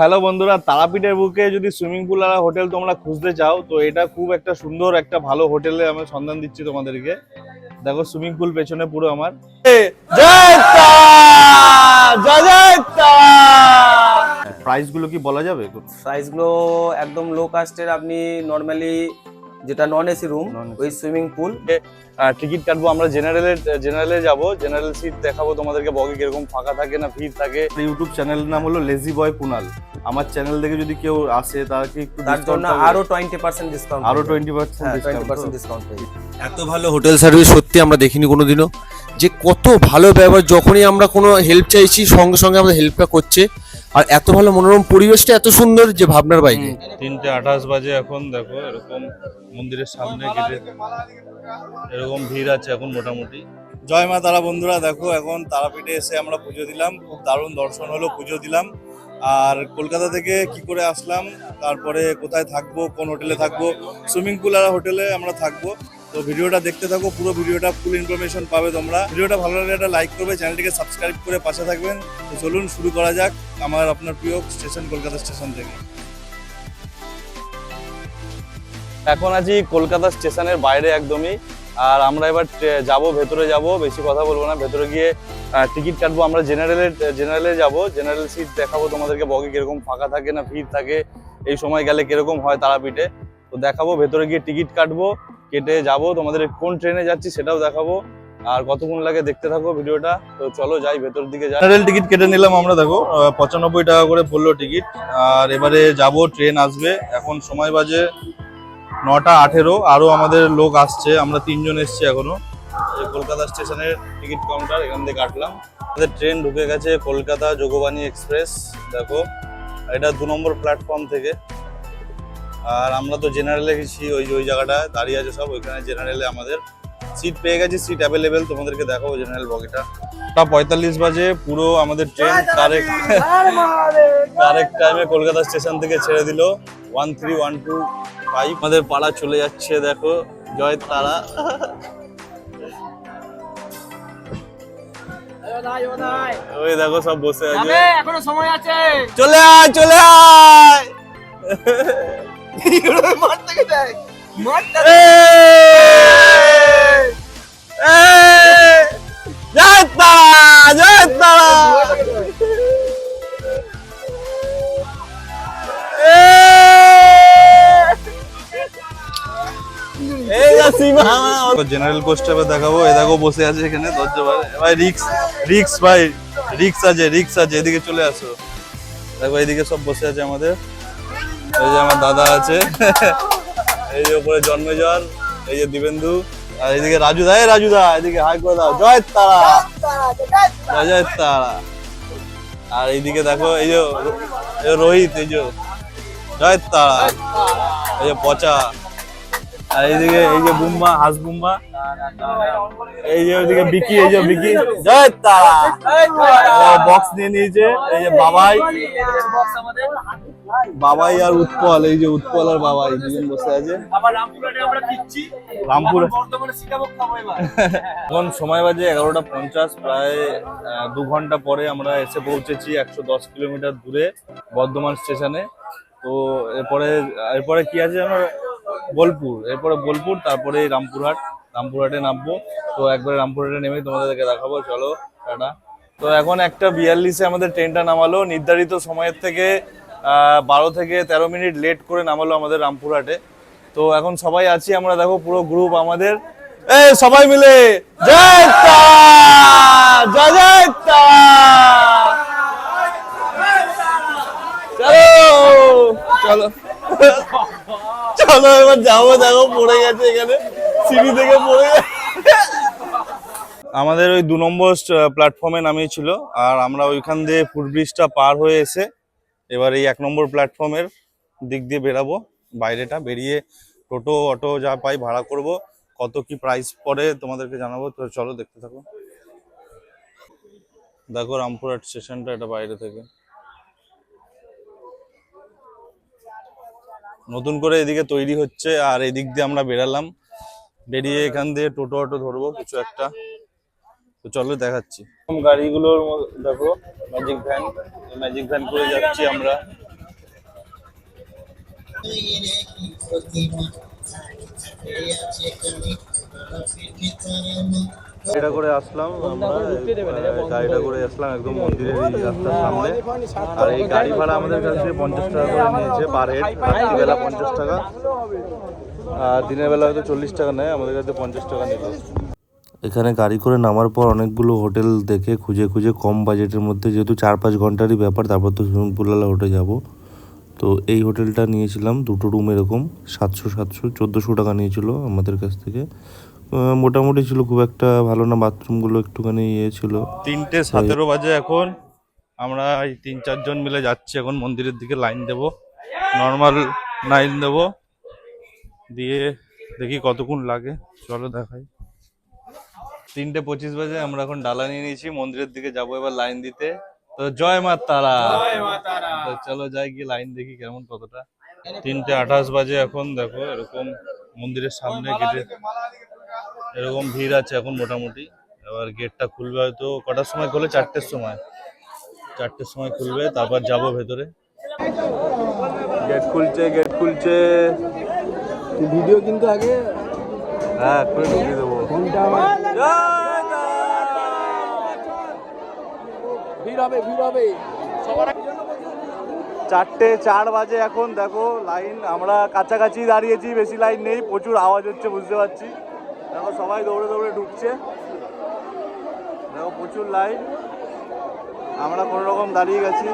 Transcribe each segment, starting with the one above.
Hello বন্ধুরা, তারাপীঠের বুকে যদি সুইমিং পুল আর হোটেল তোমরা খুঁজতে চাও তো এটা খুব একটা সুন্দর একটা ভালো হোটেলে আমি সন্ধান দিচ্ছি তোমাদেরকে। দেখো সুইমিং পুল পেছনে পুরো আমার। প্রাইস গুলো কি বলা যাবে? প্রাইস গুলো একদম লো কাস্টের। আপনি নরমালি যেটা নন এসি রুম ওই সুইমিং পুল টিকিট কাটবো আমরা জেনারেলে যাব, জেনারেল সিট দেখাবো তোমাদেরকে, বগি কিরকম ফাঁকা থাকে না ভিড় থাকে। ইউটিউব চ্যানেলের নাম হলো লেজি বয় কুনাল। আমার চ্যানেল থেকে যদি কেউ আসে তাকে একটু তার জন্য আরো 20% ডিসকাউন্ট, আরো 20% ডিসকাউন্ট পেয়ে। এত ভালো হোটেল সার্ভিস সত্যি আমরা দেখিনি কোনোদিনও, যে কত ভালো ব্যবহার, যখনই আমরা কোনো হেল্প চাইছি সঙ্গে সঙ্গে আমাদের হেল্পটা করছে, আর এত ভালো মনোরম পরিবেশটা এত সুন্দর যে ভাবনার বাইরে। 3:28 বাজে এখন। দেখো এরকম মন্দিরের সামনে গেটে এরকম ভিড় আছে এখন মোটামুটি। জয় মা তারা বন্ধুরা, দেখো এখন তারাপীঠে এসে আমরা পুজো দিলাম, খুব দারুণ দর্শন হলো, পুজো দিলাম। আর কলকাতা থেকে কি করে আসলাম, তারপরে কোথায় থাকবো, কোন হোটেলে থাকবো, সুইমিং পুল আর হোটেলে আমরা থাকবো। তো ভিডিওটা দেখতে থাকো, পুরো ভিডিওটা ফুল ইনফরমেশন পাবে তোমরা। ভিডিওটা ভালো লাগলে একটা লাইক করবে, চ্যানেলটিকে সাবস্ক্রাইব করে পাশে থাকবেন। তো চলুন শুরু করা যাক আপনার প্রিয় স্টেশন কলকাতা স্টেশন থেকে। এখন আছি কলকাতা স্টেশনের বাইরে একদমই। আর আমরা এবার যাব, ভেতরে যাব, বেশি কথা বলবো না, ভেতরে গিয়ে টিকিট কাটবো আমরা জেনারেলে যাব, জেনারেল সিট দেখাবো তোমাদেরকে, বগি কিরকম ফাঁকা থাকে না ভিড় থাকে, এই সময় গেলে কিরকম হয় তারাপীঠে তো দেখাবো। ভেতরে গিয়ে টিকিট কাটবো, কেটে যাব, তোমাদের কোন ট্রেনে যাচ্ছি সেটাও দেখাবো, আর কতক্ষণ লাগে দেখতে থাকো ভিডিওটা। তো চলো যাই ভেতরের দিকে যাই। জেনারেল টিকিট কেটে নিলাম আমরা, দেখো 95 টাকা করে পড়লো টিকিট। আর এবারে যাব, ট্রেন আসবে, এখন সময় বাজে 9:18। আরো আমাদের লোক আসছে, আমরা 3 জন এসছি এখনো। কলকাতা স্টেশনের টিকিট কাউন্টার, এখান থেকে কাটলাম। আমাদের ট্রেন ঢুকে গেছে কলকাতা যোগবাণী এক্সপ্রেস। দেখো এটা 2 নম্বর প্ল্যাটফর্ম থেকে। আর আমরা তো জেনারেলে গেছি, ওই জায়গাটায় দাঁড়িয়ে আছে সব, ওইখানে জেনারেলে আমাদের সিট পেয়ে গেছি, সিট অ্যাভেলেবেল, তোমাদেরকে দেখাবো জেনারেল বগিটা। 45 বাজে পুরো আমাদের ট্রেন কারেক্ট টাইমে কলকাতা স্টেশন থেকে ছেড়ে দিল। 13125 আমাদের পাড়া চলে যাচ্ছে। দেখো জয় তারা। ওই দেখো সব বসে আছে, এখনো সময় আছে, চলে আয় চলে আয়। জয় তারা, জয় তারা। জেনারেল কোচটা দেখাবো, এ দেখো বসে আছে এখানে দরজা ভাই। রিক্স আছে, এদিকে চলে আসো। দেখো এইদিকে সব বসে আছে আমাদের, এই যে আমার দাদা আছে, এই যে উপরে জন্মেজয়, এই যে দিবেন্দু, আর এইদিকে রাজুদা। এদিকে হাই করে দাও, জয় তারা, জয় তারা। আর এইদিকে দেখো এই যে রোহিত, এই যে জয় তারা, এই যে পচা। আর এইদিকে এই যে বুম্বা, হাস বুম্বা, এই যে ওইদিকে বিকি, এই যে বিকি, জয় তারা। বক্স নিয়ে নিয়েছে এই যে বাবাই আর উৎপল, এই যে উৎপল আর বাবাই দুজন বসে আছে। রামপুর এখন সময় বাজে 11:50, প্রায় 2 ঘন্টা পরে আমরা এসে পৌঁছেছি 110 কিলোমিটার দূরে বর্ধমান স্টেশনে। তো এরপরে কি আছে আমার বোলপুর, তারপরে রামপুরহাটে নামবো। তো একবারে রামপুরহাটে নেমে তোমাদেরকে দেখাবো, চলো টাটা। তো এখন 1:42 আমাদের ট্রেনটা নামালো, নির্ধারিত সময়ের থেকে 12 থেকে 13 মিনিট লেট করে নামালো আমাদের রামপুরহাটে। তো এখন সবাই আছি আমরা, দেখো পুরো গ্রুপ আমাদের, সবাই মিলে জয় তারা, জয় তারা। চলো চলো এবার যাবো। দেখো পড়ে গেছে এখানে, সিঁড়ি থেকে পড়ে গেছে। আমাদের ওই 2 নম্বর প্ল্যাটফর্মে নামিয়েছিল, আর আমরা ওইখান দিয়ে ফুটব্রিজটা পার হয়ে এসে এবার এই 1 নম্বর প্ল্যাটফর্মের দিক দিয়ে বেরাবো। বাইরেটা বেরিয়ে টোটো অটো যা পাই ভাড়া করব, কত কি প্রাইস পড়ে তোমাদেরকে জানাবো। তো চলো দেখতে থাকো। দেখো রামপুরহাট স্টেশনটা, এটা বাইরে থেকে নতুন করে এদিকে তৈরি হচ্ছে, আর এদিক দিয়ে আমরা বেরালাম, বেরিয়ে এখান দিয়ে টোটো অটো ধরবো কিছু একটা। তো চলো দেখাচ্ছি গাড়িগুলোর। দেখো ম্যাজিক ভ্যান করে যাচ্ছি আমরা। গাড়িটা করে আসলাম আমরা, গাড়িটা করে আসলাম একদম মন্দিরের এই রাস্তার সামনে। আর এই গাড়ি ভাড়া আমাদের কাছ থেকে 50 টাকা করে নিয়েছে পার হেড, রাত্রিবেলা 50 টাকা, আর দিনের বেলা হয়তো 40 টাকা নেয়, আমাদের কাছে 50 টাকা নিল। এখানে গাড়ি করে নামার পর অনেকগুলো হোটেল দেখে খুঁজে খুঁজে কম বাজেটের মধ্যে, যেহেতু 4-5 ঘন্টারই ব্যাপার, তারপর তো সুইমিং পুলওয়ালা হোটেল যাব। তো এই হোটেলটা নিয়েছিলাম, দুটো রুম এরকম 1400 টাকা নিয়েছিল আমাদের কাছ থেকে। মোটামুটি ছিল, খুব একটা ভালো না, বাথরুমগুলো একটুখানি ইয়ে ছিল। 3:17 বাজে এখন, আমরা এই 3-4 জন মিলে যাচ্ছি এখন মন্দিরের দিকে, লাইন দেব, নর্মাল লাইন দেব, দিয়ে দেখি কতক্ষণ লাগে, চলো দেখাই। 3:25 বাজে, আমরা এখন ডালা নিয়ে নিয়েছি, মন্দিরের দিকে যাবো এবার লাইন দিতে। তো জয় মা তারা, তো চলো যাই, গিয়ে লাইন দেখি কেমন কতটা। 3:28 বাজে এখন, দেখো এরকম মন্দিরের সামনে গেটে এরকম ভিড় আছে এখন মোটামুটি। এবার গেটটা খুলবে হয়তো কটার সময় খোলে, 4টের সময়, 4টের সময় খুলবে, তারপর যাব ভেতরে। গেট খুলছে, গেট খুলছে। ভিডিও কিন্তু আগে হ্যাঁ, এক্ষুনি ঢুকিয়ে দেবো। ভিড় হবে, ভিড় হবে। 4:04 বাজে এখন, দেখো লাইন, আমরা কাছাকাছি দাঁড়িয়েছি, বেশি লাইন নেই, প্রচুর আওয়াজ হচ্ছে বুঝতে পারছি। দেখো সবাই দৌড়ে দৌড়ে ঢুকছে, দেখো প্রচুর লাইন, আমরা কোনো রকম দাঁড়িয়ে গেছি।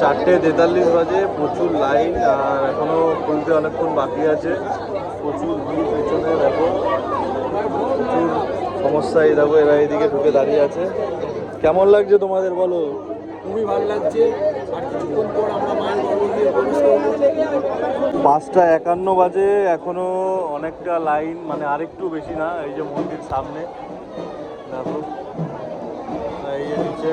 4:43 বাজে, প্রচুর লাইন, আর এখনো খুলতে অনেকক্ষণ বাকি আছে, প্রচুর ভিড় পেছনে, দেখো প্রচুর সমস্যা। এই দেখো এরা এইদিকে ঢুকে দাঁড়িয়ে আছে। কেমন লাগছে তোমাদের বলো? খুবই ভালো লাগছে। আর কিছুক্ষণ পর আমরা মায়ের গর্ভে গিয়ে প্রবেশ করবো। 5:51 বাজে, এখনো অনেকটা লাইন, মানে আরেকটু বেশি না, এই যে মন্দির সামনে দেখো, এই যে নিচে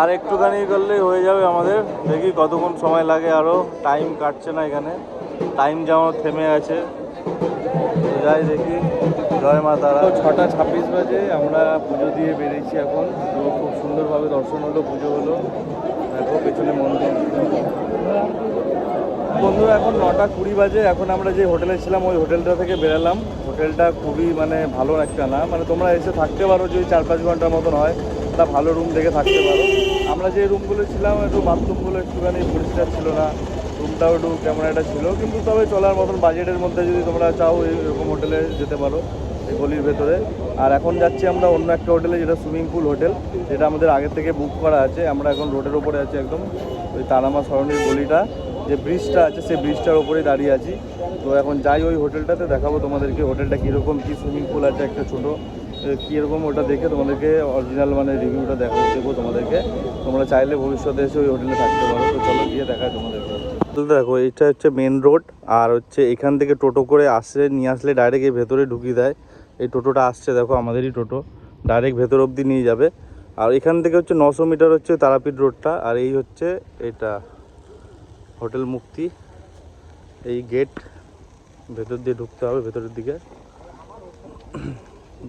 আর একটুখানি করলেই হয়ে যাবে আমাদের। দেখি কতক্ষণ সময় লাগে, আরো টাইম কাটছে না এখানে, টাইম যেমন থেমে আছে। যাই দেখি। জয় মা তারা। 6:26 বাজে, আমরা পুজো দিয়ে বেরিয়েছি এখন, তো খুব সুন্দরভাবে দর্শন হলো, পুজো হলো, দেখো পেছনে মন্দির। বন্ধুরা এখন 9:20 বাজে, এখন আমরা যে হোটেলে ছিলাম ওই হোটেলটা থেকে বেরালাম। হোটেলটা খুবই মানে ভালো একটা না, মানে তোমরা এসে থাকতে পারো, যদি 4-5 ঘন্টার মতন হয়, তা ভালো রুম দেখে থাকতে পারো। আমরা যে রুমগুলো ছিলাম, একটু বাথরুমগুলো একটুখানি পরিষ্কার ছিল না, রুমটাও একটু কেমন একটা ছিল, কিন্তু তবে চলার মতন বাজেটের মধ্যে যদি তোমরা চাও এরকম হোটেলে যেতে পারো এই গলির ভেতরে। আর এখন যাচ্ছি আমরা অন্য একটা হোটেলে, যেটা সুইমিং পুল হোটেল, যেটা আমাদের আগে থেকে বুক করা আছে। আমরা এখন রোডের ওপরে আছি, একদম ওই তারামা সরণির গলিটা, যে ব্রিজটা আছে সেই ব্রিজটার ওপরেই দাঁড়িয়ে আছি। তো এখন যাই ওই হোটেলটাতে, দেখাবো তোমাদেরকে হোটেলটা কীরকম, কী সুইমিং পুল আছে একটা ছোটো, কীরকম, ওটা দেখে তোমাদেরকে অরিজিনাল মানে রিভিউটা দেবো তোমাদেরকে। তোমরা চাইলে ভবিষ্যতে এসে ওই হোটেলে থাকতে পারো। তো চলো গিয়ে দেখায় তোমাদেরকে। দেখো এইটা হচ্ছে মেন রোড, আর হচ্ছে এখান থেকে টোটো করে আসে, নিয়ে আসলে ডাইরেক্ট এই ভেতরে ঢুকিয়ে দেয়। এই টোটোটা আসছে, দেখো আমাদেরই টোটো, ডাইরেক্ট ভেতর অবধি নিয়ে যাবে। আর এখান থেকে হচ্ছে 900 মিটার হচ্ছে তারাপীঠ রোডটা, আর এই হচ্ছে এটা হোটেল মুক্তি। এই গেট, ভেতর দিয়ে ঢুকতে হবে ভেতরের দিকে।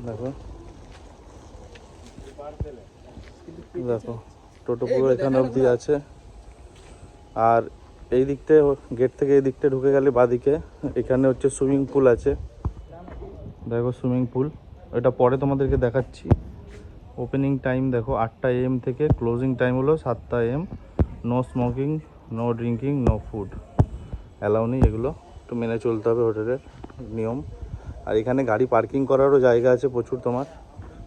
দেখো দেখো টোটো পুরো এখানে অবধি আছে। আর এই দিকতে গেট থেকে এই দিকটা ঢুকে গেলে বাঁদিকে এখানে হচ্ছে সুইমিং পুল আছে, দেখো সুইমিং পুল। এটা পরে তোমাদেরকে দেখাচ্ছি। ওপেনিং টাইম দেখো 8টা AM থেকে, ক্লোজিং টাইম হলো 7টা AM। No smoking, no drinking, no food, allow নেই, এগুলো একটু মেনে চলতে হবে হোটেলের নিয়ম। আর এখানে গাড়ি পার্কিং করারও জায়গা আছে প্রচুর,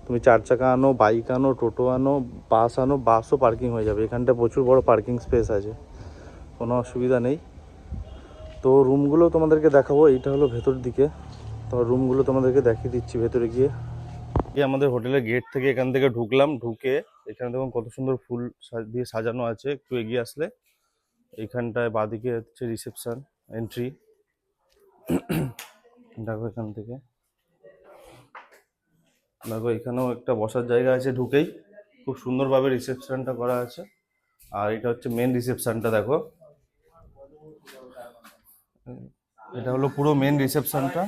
তুমি 4 চাকা আনো, বাইক আনো, টোটো আনো, বাস আনো, বাসও পার্কিং হয়ে যাবে। এখানটা প্রচুর বড় পার্কিং স্পেস আছে, কোনো অসুবিধা নেই। তো রুমগুলো তোমাদেরকে দেখাবো, এইটা হলো ভেতর দিকে। তো রুমগুলো তোমাদেরকে দেখিয়ে দিচ্ছি ভেতরে গিয়ে। আমাদের হোটেলের গেট থেকে এখান থেকে ঢুকলাম, ঢুকে এখানে দেখুন কত সুন্দর ফুল দিয়ে সাজানো আছে। একটু এগিয়ে আসলে এইখানটায় বাঁদিকে হচ্ছে রিসেপশন, এন্ট্রি। দেখো এখান থেকে, দেখো এখানেও একটা বসার জায়গা আছে ঢুকেই, খুব সুন্দরভাবে রিসেপশনটা করা আছে। আর এটা হচ্ছে মেন রিসেপশনটা, দেখো এটা হলো পুরো মেন রিসেপশনটা।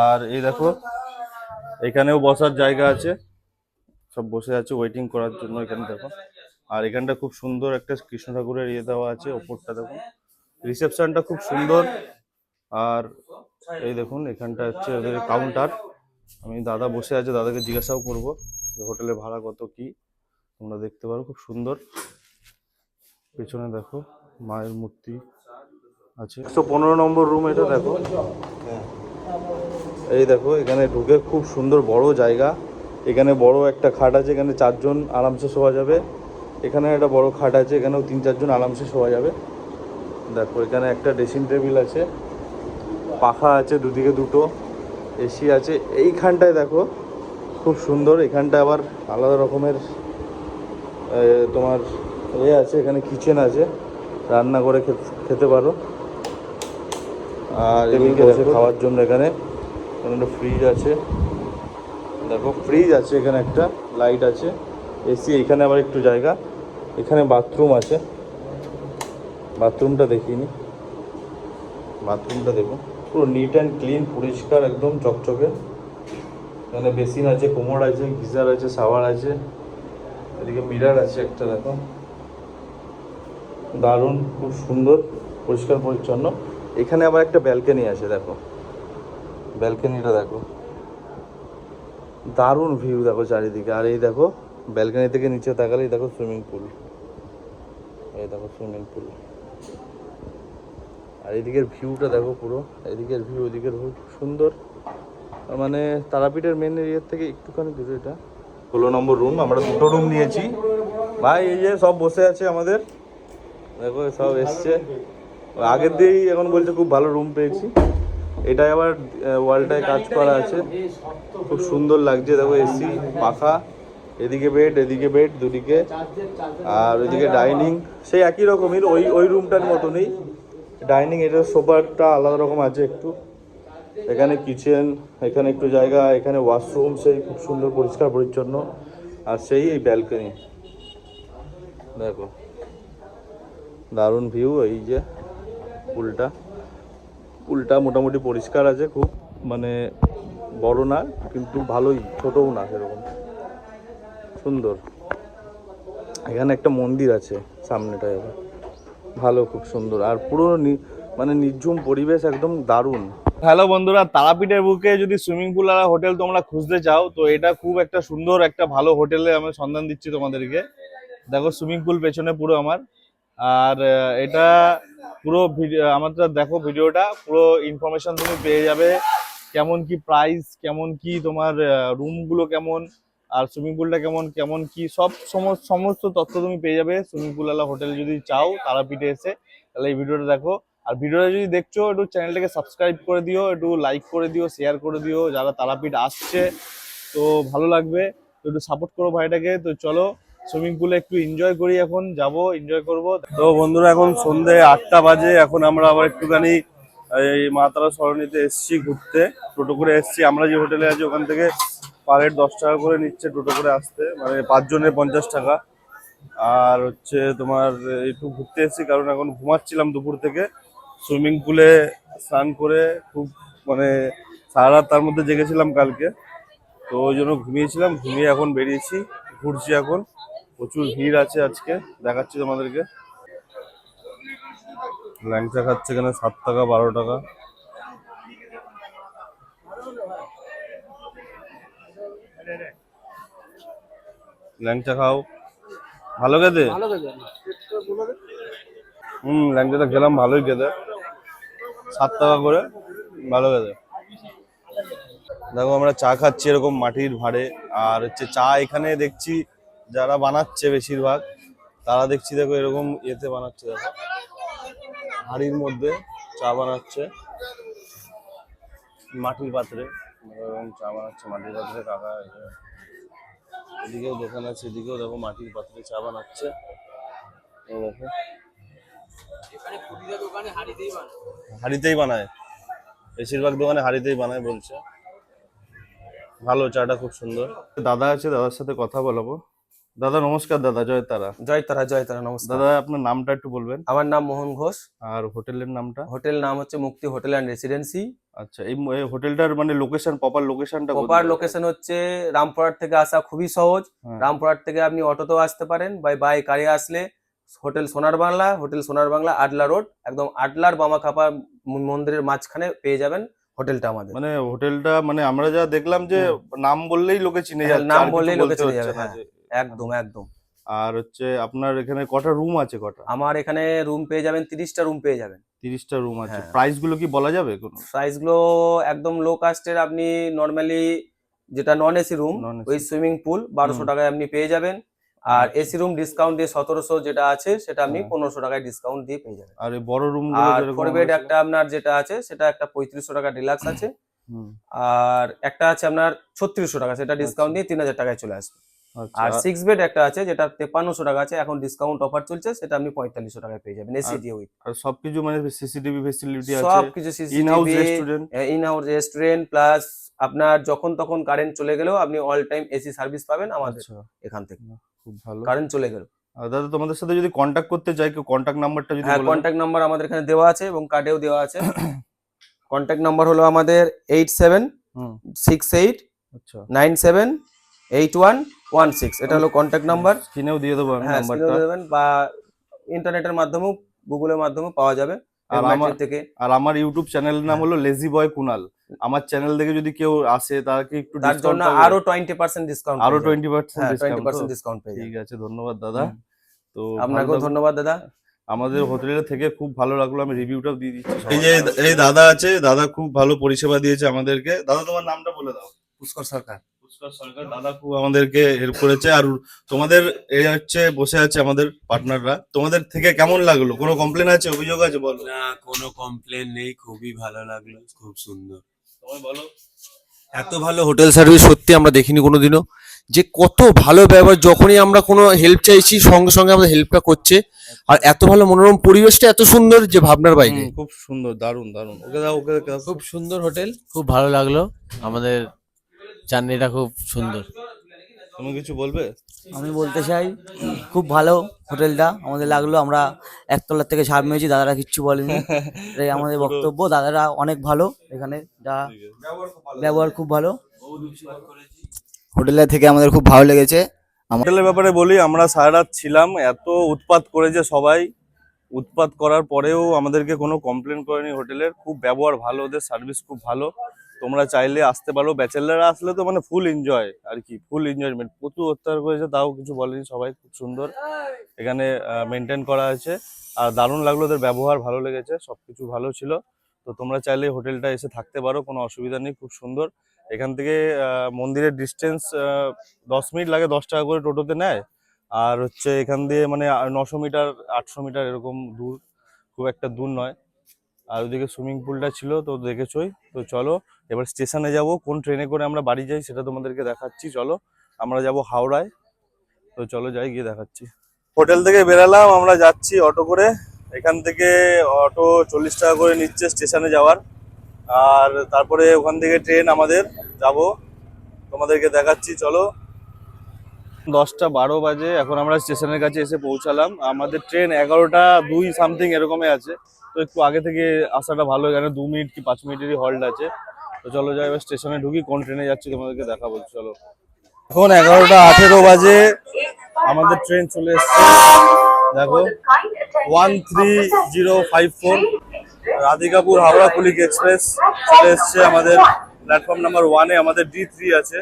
আর এই দেখো এখানেও বসার জায়গা আছে, সব বসে আছে ওয়েটিং করার জন্য। এখানে দেখো আর এখানটা খুব সুন্দর একটা কৃষ্ণ ঠাকুরের ইয়ে দেওয়া আছে, ওপরটা দেখুন। রিসেপশনটা খুব সুন্দর। আর এই দেখুন এখানটা হচ্ছে ওদের কাউন্টার। আমি দাদা বসে আছে, দাদাকে জিজ্ঞাসাও করবো যে হোটেলের ভাড়া কত কি। তোমরা দেখতে পারো খুব সুন্দর। পেছনে দেখো মায়ের মূর্তি আছে। 115 নম্বর রুম এটা দেখো। এই দেখো এখানে ঢুকে খুব সুন্দর বড় জায়গা। এখানে বড় একটা খাট আছে, এখানে 4 জন আরামসে শোয়া যাবে। এখানে একটা বড় খাট আছে, এখানেও 3-4 জন আরামসে শোয়া যাবে। দেখো এখানে একটা ড্রেসিং টেবিল আছে, পাখা আছে দুদিকে দুটো, এসি আছে। এইখানটায় দেখো খুব সুন্দর। এখানটায় আবার আলাদা রকমের তোমার আছে, এখানে কিচেন আছে, রান্না করে খেতে পারো। আর এদিকে বসে খাওয়ার জন্য এখানে একটা ফ্রিজ আছে। দেখো ফ্রিজ আছে, এখানে একটা লাইট আছে, এসি। এখানে আবার একটু জায়গা, এখানে বাথরুম আছে। বাথরুমটা দেখিনি, বাথরুমটা দেখুন পুরো নিট অ্যান্ড ক্লিন, পরিষ্কার একদম চকচকে। এখানে বেসিন আছে, কোমোড আছে, গিজার আছে, শাওয়ার আছে। এদিকে মিরার আছে একটা, দেখো দারুণ, খুব সুন্দর, পরিষ্কার পরিচ্ছন্ন। এখানে আবার একটা ব্যালকনি আছে, দেখো ব্যালকনিটা দেখো, দারুণ ভিউ দেখো চারিদিকে। আর এই দেখো ব্যালকনি থেকে নিচে তাকালেই দেখো সুইমিং পুল, এই দেখো সুইমিং পুল। আর এদিকের ভিউটা দেখো, পুরো এদিকের ভিউ ওদিকের ভিউ খুব সুন্দর। মানে তারাপীঠের মেন এরিয়ার থেকে একটুখানি দূরে এটা। 16 নম্বর রুম, আমরা 2টো রুম নিয়েছি ভাই। এই যে সব বসে আছে আমাদের, দেখো সব এসছে আগের দিয়েই, এখন বলছে খুব ভালো রুম পেয়েছি। এটাই আবার ওয়ালটায় কাজ করা আছে, খুব সুন্দর লাগছে। দেখো এসি, পাখা, এদিকে বেড দুদিকে, আর ওইদিকে ডাইনিং সেই একই রকমই, ওই রুমটার মতনই ডাইনিং। এটা সোফাটা আলাদা রকম আছে একটু। এখানে কিচেন, এখানে একটু জায়গা, এখানে ওয়াশরুম সেই খুব সুন্দর পরিষ্কার পরিচ্ছন্ন। আর সেই এই ব্যালকনি দেখো, দারুণ ভিউ। এই যে পুলটা মোটামুটি পরিষ্কার আছে, খুব মানে বড় না কিন্তু ভালোই, ছোটও না, সেরকম সুন্দর। এখানে একটা মন্দির আছে সামনেটায়, আবার ভালো, খুব সুন্দর। আর পুরো মানে নির্ঝুম পরিবেশ, একদম দারুণ। হ্যালো বন্ধুরা, তারাপীঠের বুকে যদি সুইমিং পুল আর হোটেল তোমরা খুঁজতে চাও, তো এটা খুব একটা সুন্দর একটা ভালো হোটেলে আমি সন্ধান দিচ্ছি তোমাদেরকে। দেখো সুইমিং পুল পেছনে পুরো আমার। আর এটা পুরো আমাদের দেখো ভিডিওটা, পুরো ইনফরমেশন তুমি পেয়ে যাবে। কেমন কি প্রাইস, কেমন কি তোমার রুমগুলো কেমন, আর সুইমিং পুলটা কেমন কেমন কি সব সমস্ত তথ্য তুমি পেয়ে যাবে সুইমিং পুলওয়ালা হোটেল যদি চাও তারাপীঠে এসে। তাহলে এই ভিডিওটা দেখো। আর ভিডিওটা যদি দেখছো, একটু চ্যানেলটাকে সাবস্ক্রাইব করে দিও, একটু লাইক করে দিও, শেয়ার করে দিও। যারা তারাপীঠ আসছে তো ভালো লাগবে, তো একটু সাপোর্ট করো ভাইটাকে। তো চলো সুইমিং পুলে একটু এনজয় করি, এখন যাব এনজয় করব। তো বন্ধুরা এখন সন্ধ্যে 8টা বাজে, এখন আমরা আবার একটুখানি এই মা তারা সরণিতে এসছি ঘুরতে। টোটো করে এসছি, আমরা যে হোটেলে আছি ওখান থেকে পার হেড 10 টাকা করে নিচ্ছে টোটো করে আসতে, মানে 5 জনের 50 টাকা। আর হচ্ছে তোমার একটু ঘুরতে এসেছি, কারণ এখন ঘুমাচ্ছিলাম দুপুর থেকে। সুইমিং পুলে স্নান করে খুব মানে সারা রাত তার মধ্যে জেগেছিলাম কালকে, তো ওই জন্য ঘুমিয়েছিলাম। ঘুমিয়ে এখন বেরিয়েছি, ঘুরছি এখন। প্রচুর ভিড় আছে আজকে, দেখাচ্ছি তোমাদেরকে। ল্যাংচা খাচ্ছে এখানে 7 টাকা 12 টাকা। ল্যাংচা খাও, ভালো খেতে। ল্যাংচাটা খেলাম, ভালোই খেতে, 7 টাকা করে, ভালো খেতে। দেখো আমরা চা খাচ্ছি এরকম মাটির ভাঁড়ে। আর হচ্ছে চা এখানে দেখছি যারা বানাচ্ছে বেশিরভাগ, তারা দেখছি দেখো এরকম ইয়েতে বানাচ্ছে, দেখো হাঁড়ির মধ্যে চা বানাচ্ছে মাটির পাত্রে, এরকম চা বানাচ্ছে মাটির পাত্রে কাকা। এদিকেও দোকান আছে, এদিকেও দেখো মাটির পাত্রে চা বানাচ্ছে। দেখো হাঁড়িতেই বানায়, বেশিরভাগ দোকানে হাঁড়িতেই বানায় বলছে। ভালো চাটা, খুব সুন্দর। দাদা আছে, দাদার সাথে কথা বলাবো। দাদা নমস্কার, দাদা জয় তারা। জয় তারা, নমস্কার। দাদা আপনার নামটা একটু বলবেন? আমার নাম মোহন ঘোষ। আর হোটেলের নামটা? হোটেল নাম হচ্ছে মুক্তি হোটেল অ্যান্ড রেসিডেন্সি। আচ্ছা, এই হোটেলটার মানে লোকেশন, প্রপার লোকেশনটা প্রপার লোকেশন হচ্ছে রামপুরহাট থেকে আসা খুবই সহজ। হ্যাঁ। রামপুরহাট থেকে আপনি অটোতেও আসতে পারেন, বাই কারে আসলে হোটেল সোনার বাংলা আডলা রোড, একদম আডলার বামাখাপা মন্দিরের মাঝখানে পেয়ে যাবেন হোটেলটা আমাদের। মানে হোটেলটা মানে আমরা যা দেখলাম যে নাম বললেই লোকে চিনে যাচ্ছে, নাম আর কিছু বললেই লোকে বলতে চিনে হচ্ছে যাবে, না হ্যাঁ। যে। একদম একদম। আর হচ্ছে আপনার এখানে কটা রুম আছে? আমার এখানে রুম পেয়ে যাবেন 30টা রুম পেয়ে যাবেন। 30টা রুম আছে। হ্যাঁ। প্রাইস গুলো কি বলা যাবে কোনো? প্রাইস গুলো একদম লো কাস্টের। আপনি নর্মালি যেটা নন এসি রুম, Non-AC ওই সুইমিং পুল 1200 টাকায় আপনি পেয়ে যাবেন। আর আচ্ছা। এসি রুম ডিসকাউন্ট দিয়ে 1700 যেটা আছে সেটা আপনি হ্যাঁ। 1500 টাকায় ডিসকাউন্ট দিয়ে পেয়ে যাবেন। আর এই বড় রুম গুলো আর যেরকম 4 বেড একটা আপনার যেটা আছে সেটা একটা 3500 টাকা ডিলাক্স আছে। হুম, আর একটা আছে আপনার 3600 টাকা, সেটা ডিসকাউন্ট দিয়ে 3000 টাকায় চলে আসবে। আচ্ছা। আর 6 বেড একটা আছে যেটা 5300 টাকা আছে, এখন ডিসকাউন্ট অফার চলছে, সেটা আপনি 4500 টাকায় পেয়ে যাবেন এসি দিয়ে উইথ। আর সবকিছু মানে সিসিটিভি ফেসিলিটি আছে, সবকিছু in house CCTV, restaurant. In house restaurant, plus আপনার যখন তখন কারেন্ট চলে গেলেও আপনি অল টাইম এসি সার্ভিস পাবেন আমাদের আচ্ছা, এখান থেকে। খুব ভালো। কারেন্ট চলে গেল। আর দাদা তোমাদের সাথে যদি কন্টাক্ট করতে চাই, কেউ কন্টাক্ট নাম্বারটা যদি হ্যাঁ, বলে দেন? কন্ট্যাক্ট নাম্বার আমাদের এখানে দেওয়া আছে এবং কার্ডেও দেওয়া আছে। কন্ট্যাক্ট নাম্বার হলো আমাদের 8768 আচ্ছা, 978116। এটা হলো কন্ট্যাক্ট নাম্বার। স্ক্রিনেও দিয়ে দেবো আমি হ্যাঁ, নাম্বারটা। স্ক্রিনেও দেবেন বা ইন্টারনেটের মাধ্যমেও, গুগলের মাধ্যমেও পাওয়া যাবে আর ম্যাট্রিক থেকে। আর আমার ইউটিউব চ্যানেলের নাম হলো লেজি বয় কুনাল। আমার চ্যানেল থেকে যদি কেউ আসে তাকে একটু তার ডিসকাউন্ট জন্য আরো 20% ডিসকাউন্ট, আরো 20% হ্যাঁ, ডিসকাউন্ট। 20% ডিসকাউন্ট পেয়ে যাবেন। ঠিক আছে, ধন্যবাদ দাদা। তো আপনাকেও ধন্যবাদ দাদা। আমাদের হোটেলের থেকে খুব ভালো লাগলো, আমি রিভিউটাও দিয়ে দিচ্ছি। এই যে এই দাদা আছে, দাদা খুব ভালো পরিষেবা দিয়েছে আমাদেরকে। দাদা তোমার নামটা বলে দাও। পুষ্কর সরকার। পুষ্কর সরকার। দাদা খুব আমাদেরকে হেল্প করেছে। আর তোমাদের এই হচ্ছে বসে আছে আমাদের পার্টনাররা, তোমাদের থেকে কেমন লাগলো? কোনো কমপ্লেন আছে, অভিযোগ আছে? বলো। না, কোনো কমপ্লেন নেই, খুবই ভালো লাগলো, খুব সুন্দর। তোমায় বলো। এত ভালো হোটেল সার্ভিস সত্যি আমরা দেখিনি কোনোদিনও, যে কত ভালো ব্যবহার, যখনই আমরা কোনো হেল্প চাইছি সঙ্গে সঙ্গে আমাদের হেল্পটা করছে। আর এত ভালো মনোরম পরিবেশটা এত সুন্দর যে ভাবনার বাইরে। খুব সুন্দর, দারুণ দারুণ। ওকে দাও, ওকে দাও। খুব সুন্দর হোটেল, খুব ভালো লাগলো, আমাদের জার্নিটা খুব সুন্দর। তুমি কিছু বলবে? আমি বলতে চাই খুব ভালো হোটেলটা আমাদের লাগলো। আমরা একতলার থেকে ঝাঁপ মেরেছি, দাদারা কিচ্ছু বলেনি। এটাই আমাদের বক্তব্য। দাদারা অনেক ভালো, এখানে যা ব্যবহার খুব ভালো। হোটেলের থেকে আমাদের খুব ভালো লেগেছে। হোটেলের ব্যাপারে বলি, আমরা সারা রাত ছিলাম, এত উৎপাত করেছে সবাই। উৎপাত করার পরেও আমাদেরকে কোনো কমপ্লেন করেনি হোটেলের। খুব ব্যবহার ভালো, ওদের সার্ভিস খুব ভালো। তোমরা চাইলে আসতে পারো। ব্যাচেলাররা আসলে তো মানে ফুল এনজয় আর কি, ফুল এনজয়মেন্ট। প্রচুর অত্যাচার করেছে, তাও কিছু বলেনি, সবাই খুব সুন্দর এখানে মেনটেন করা আছে। আর দারুণ লাগলো, ওদের ব্যবহার ভালো লেগেছে, সবকিছু ভালো ছিল। তো তোমরা চাইলে হোটেলটা এসে থাকতে পারো, কোনো অসুবিধা নেই, খুব সুন্দর। এখান থেকে মন্দিরের ডিস্টেন্স 10 মিনিট লাগে, 10 টাকা করে টোটোতে নেয়। আর হচ্ছে এখান দিয়ে মানে 900 মিটার 800 মিটার এরকম দূর, খুব একটা দূর নয়। আর ওদিকে সুইমিং পুলটা ছিল তো দেখেছই। তো চলো এবার স্টেশনে যাব, কোন ট্রেনে করে আমরা বাড়ি যাই সেটা তোমাদেরকে দেখাচ্ছি। চলো, আমরা যাব হাওড়ায়। তো চলো যাই, গিয়ে দেখাচ্ছি। হোটেল থেকে বেরালাম, আমরা যাচ্ছি অটো করে। এখান থেকে অটো 40 টাকা করে নিচ্ছে স্টেশনে যাওয়ার। আর তারপরে ওখান থেকে ট্রেন আমাদের, যাব, তোমাদেরকে দেখাচ্ছি। চলো, 10টা 12 বাজে, এখন আমরা স্টেশনের কাছে এসে পৌঁছালাম। আমাদের ট্রেন 11টা 2 সামথিং এরকমই আছে। তো একটু আগে থেকে আসাটা ভালো, এখানে 2 মিনিট কি 5 মিনিটেরই হল্ট আছে। তো চলো যাই, এবার স্টেশনে ঢুকি, কোন ট্রেনে যাচ্ছি তোমাদেরকে দেখাবো। চলো, এখন 11টা 18 বাজে, আমাদের ট্রেন চলে এসছে। দেখো 13054 রাধিকাপুর হাওড়া কুলিক এক্সপ্রেস চলে এসছে আমাদের প্ল্যাটফর্ম নাম্বার 1-এ। আমাদের D3 আছে,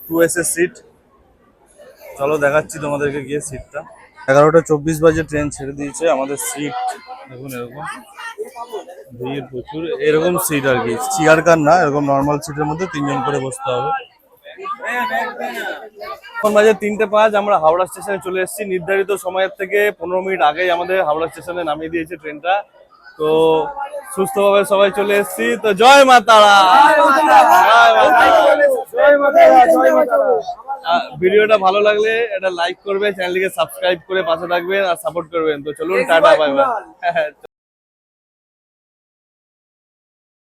2S এর সিট। চলো দেখাচ্ছি তোমাদেরকে গিয়ে সিটটা। 11টা 24 বাজে ট্রেন ছেড়ে দিয়েছে। আমাদের সিট দেখুন, এরকম ভিড় প্রচুর। এরকম সিট আর কি, চেয়ার কার না, এরকম নর্মাল সিটের মধ্যে 3 জন করে বসতে হবে। এখন বাজে 3:05, আমরা হাওড়া স্টেশনে চলে এসেছি। নির্ধারিত সময়ের থেকে 15 মিনিট আগেই আমাদের হাওড়া স্টেশনে নামিয়ে দিয়েছে ট্রেনটা। তো সুস্থভাবে সবাই চলে এসেছি। তো জয় মা তারা, ভিডিওটা ভালো লাগলে এটা লাইক করবে, চ্যানেলটিকে সাবস্ক্রাইব করে পাশে থাকবেন আর সাপোর্ট করবেন। তো চলুন, টাটা, বাই বাই।